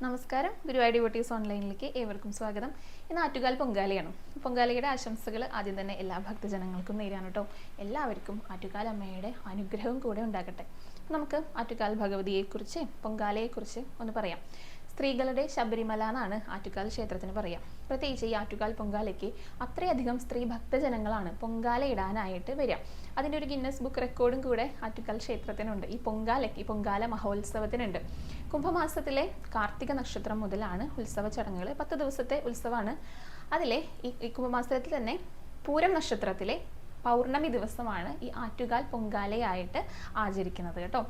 നമസ്കാരം, ഗുരുവായൂർ ഡിവോട്ടീസ് ഓൺലൈനിലേക്ക് ഏവർക്കും സ്വാഗതം. ഇന്ന് ആറ്റുകാൽ പൊങ്കാലയാണ്. പൊങ്കാലയുടെ ആശംസകൾ ആദ്യം തന്നെ എല്ലാ ഭക്തജനങ്ങൾക്കും നേരാണ് കേട്ടോ. എല്ലാവർക്കും ആറ്റുകാൽ അമ്മയുടെ അനുഗ്രഹവും കൂടെ ഉണ്ടാകട്ടെ. നമുക്ക് ആറ്റുകാൽ ഭഗവതിയെക്കുറിച്ച് പൊങ്കാലയെക്കുറിച്ച് ഒന്ന് പറയാം. സ്ത്രീകളുടെ ശബരിമല എന്നാണ് ആറ്റുകാൽ ക്ഷേത്രത്തിന് പറയാം. പ്രത്യേകിച്ച് ഈ ആറ്റുകാൽ പൊങ്കാലയ്ക്ക് അത്രയധികം സ്ത്രീ ഭക്തജനങ്ങളാണ് പൊങ്കാല ഇടാനായിട്ട് വരിക. അതിൻ്റെ ഒരു ഗിന്നസ് ബുക്ക് റെക്കോർഡും കൂടെ ആറ്റുകാൽ ക്ഷേത്രത്തിനുണ്ട്. ഈ പൊങ്കാലയ്ക്ക് പൊങ്കാല മഹോത്സവത്തിനുണ്ട്. കുംഭമാസത്തിലെ കാർത്തിക നക്ഷത്രം മുതലാണ് ഉത്സവ ചടങ്ങുകൾ. 10 ദിവസത്തെ ഉത്സവമാണ്. അതിലെ ഈ കുംഭമാസത്തിൽ തന്നെ പൂരം നക്ഷത്രത്തിലെ പൗർണമി ദിവസമാണ് ഈ ആറ്റുകാൽ പൊങ്കാലയായിട്ട് ആചരിക്കുന്നത് കേട്ടോ.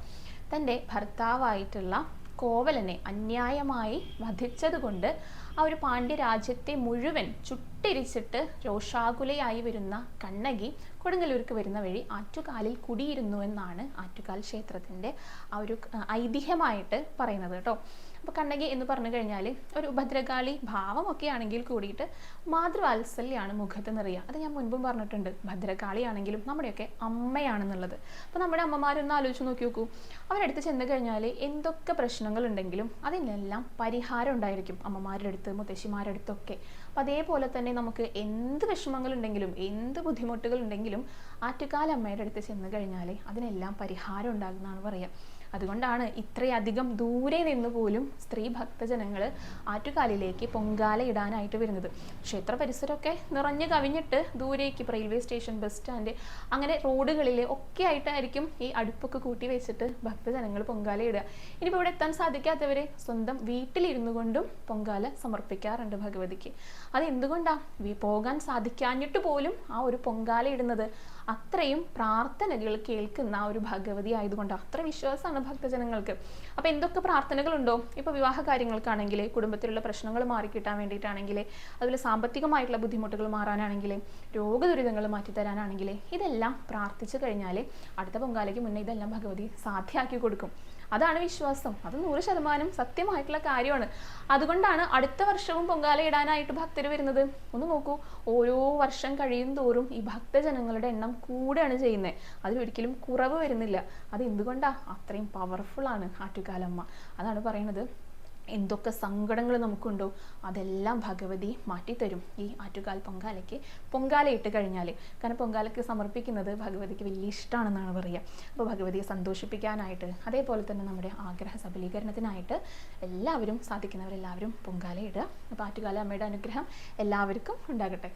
തൻ്റെ ഭർത്താവായിട്ടുള്ള കോവലനെ അന്യായമായി വധിച്ചതുകൊണ്ട് ആ ഒരു പാണ്ഡ്യരാജ്യത്തെ മുഴുവൻ ചുട്ടിരിച്ചിട്ട് രോഷാകുലയായി വരുന്ന കണ്ണകി കൊടുങ്ങല്ലൂർക്ക് വരുന്ന വഴി ആറ്റുകാലിൽ കുടിയിരുന്നു എന്നാണ് ആറ്റുകാൽ ക്ഷേത്രത്തിൻ്റെ ആ ഒരു ഐതിഹ്യമായിട്ട് പറയുന്നത് കേട്ടോ. അപ്പോൾ കണ്ണകി എന്ന് പറഞ്ഞു കഴിഞ്ഞാൽ ഒരു ഭദ്രകാളി ഭാവമൊക്കെ ആണെങ്കിൽ കൂടിയിട്ട് മാതൃവാത്സല്യമാണ് മുഖത്ത് നിറയുക. അത് ഞാൻ മുൻപും പറഞ്ഞിട്ടുണ്ട്. ഭദ്രകാളിയാണെങ്കിലും നമ്മുടെയൊക്കെ അമ്മയാണെന്നുള്ളത്. അപ്പോൾ നമ്മുടെ അമ്മമാരൊന്ന് ആലോചിച്ച് നോക്കി നോക്കൂ. അവരടുത്ത് ചെന്ന് കഴിഞ്ഞാൽ എന്തൊക്കെ പ്രശ്നങ്ങളുണ്ടെങ്കിലും അതിനെല്ലാം പരിഹാരം ഉണ്ടായിരിക്കും അമ്മമാരുടെ അടുത്ത്, മുത്തശ്ശിമാരുടെ അടുത്തൊക്കെ. അപ്പം അതേപോലെ തന്നെ നമുക്ക് എന്ത് വിഷമങ്ങളുണ്ടെങ്കിലും എന്ത് ബുദ്ധിമുട്ടുകളുണ്ടെങ്കിലും ആറ്റുകാൽ അമ്മയുടെ അടുത്ത് ചെന്ന് കഴിഞ്ഞാൽ അതിനെല്ലാം പരിഹാരം ഉണ്ടാകുന്നതാണ് പറയുക. അതുകൊണ്ടാണ് ഇത്രയധികം ദൂരെ നിന്ന് പോലും സ്ത്രീ ഭക്തജനങ്ങൾ ആറ്റുകാലിലേക്ക് പൊങ്കാല ഇടാനായിട്ട് വരുന്നത്. ക്ഷേത്ര പരിസരമൊക്കെ നിറഞ്ഞു കവിഞ്ഞിട്ട് ദൂരേക്ക് റെയിൽവേ സ്റ്റേഷൻ, ബസ് സ്റ്റാൻഡ്, അങ്ങനെ റോഡുകളിൽ ഒക്കെ ആയിട്ടായിരിക്കും ഈ അടുപ്പൊക്കെ കൂട്ടി വെച്ചിട്ട് ഭക്തജനങ്ങൾ പൊങ്കാല ഇടുക. ഇനിയിപ്പോൾ ഇവിടെ എത്താൻ സാധിക്കാത്തവർ സ്വന്തം വീട്ടിലിരുന്നു കൊണ്ടും പൊങ്കാല സമർപ്പിക്കാറുണ്ട് ഭഗവതിക്ക്. അത് എന്തുകൊണ്ടാണ് പോകാൻ സാധിക്കാഞ്ഞിട്ട് പോലും ആ ഒരു പൊങ്കാല ഇടുന്നത്? അത്രയും പ്രാർത്ഥനകൾ കേൾക്കുന്ന ആ ഒരു ഭഗവതി ആയതുകൊണ്ട് അത്ര വിശ്വാസമാണ് ഭക്തജനങ്ങൾക്ക്. അപ്പോൾ എന്തൊക്കെ പ്രാർത്ഥനകളുണ്ടോ, ഇപ്പോൾ വിവാഹ കാര്യങ്ങൾക്കാണെങ്കിൽ, കുടുംബത്തിലുള്ള പ്രശ്നങ്ങൾ മാറിക്കിട്ടാൻ വേണ്ടിയിട്ടാണെങ്കിൽ, അതുപോലെ സാമ്പത്തികമായിട്ടുള്ള ബുദ്ധിമുട്ടുകൾ മാറാനാണെങ്കിൽ, രോഗദുരിതങ്ങൾ മാറ്റിത്തരാനാണെങ്കിൽ, ഇതെല്ലാം പ്രാർത്ഥിച്ചു കഴിഞ്ഞാൽ അടുത്ത പൊങ്കാലയ്ക്ക് മുന്നേ ഇതെല്ലാം ഭഗവതി സാധ്യമാക്കി കൊടുക്കും. അതാണ് വിശ്വാസം. അത് 100% സത്യമായിട്ടുള്ള കാര്യമാണ്. അതുകൊണ്ടാണ് അടുത്ത വർഷവും പൊങ്കാല ഇടാനായിട്ട് ഭക്തർ വരുന്നത്. ഒന്ന് നോക്കൂ, ഓരോ വർഷം കഴിയും തോറും ഈ ഭക്തജനങ്ങളുടെ എണ്ണം കൂടുകയാണ് ചെയ്യുന്നത്. അതിലൊരിക്കലും കുറവ് വരുന്നില്ല. അത് എന്തുകൊണ്ടാണ്? അത്രയും പവർഫുൾ ആണ് ആറ്റുകാലമ്മ. അതാണ് പറയുന്നത്, എന്തൊക്കെ സങ്കടങ്ങൾ നമുക്കുണ്ടോ അതെല്ലാം ഭഗവതി മാറ്റിത്തരും ഈ ആറ്റുകാൽ പൊങ്കാലയ്ക്ക് പൊങ്കാല ഇട്ട് കഴിഞ്ഞാൽ. കാരണം പൊങ്കാലയ്ക്ക് സമർപ്പിക്കുന്നത് ഭഗവതിക്ക് വലിയ ഇഷ്ടമാണെന്നാണ് പറയുക. അപ്പോൾ ഭഗവതിയെ സന്തോഷിപ്പിക്കാനായിട്ട്, അതേപോലെ തന്നെ നമ്മുടെ ആഗ്രഹ സബലീകരണത്തിനായിട്ട് എല്ലാവരും, സാധിക്കുന്നവരെല്ലാവരും പൊങ്കാല ഇടുക. അപ്പോൾ ആറ്റുകാല അമ്മയുടെ അനുഗ്രഹം എല്ലാവർക്കും ഉണ്ടാകട്ടെ.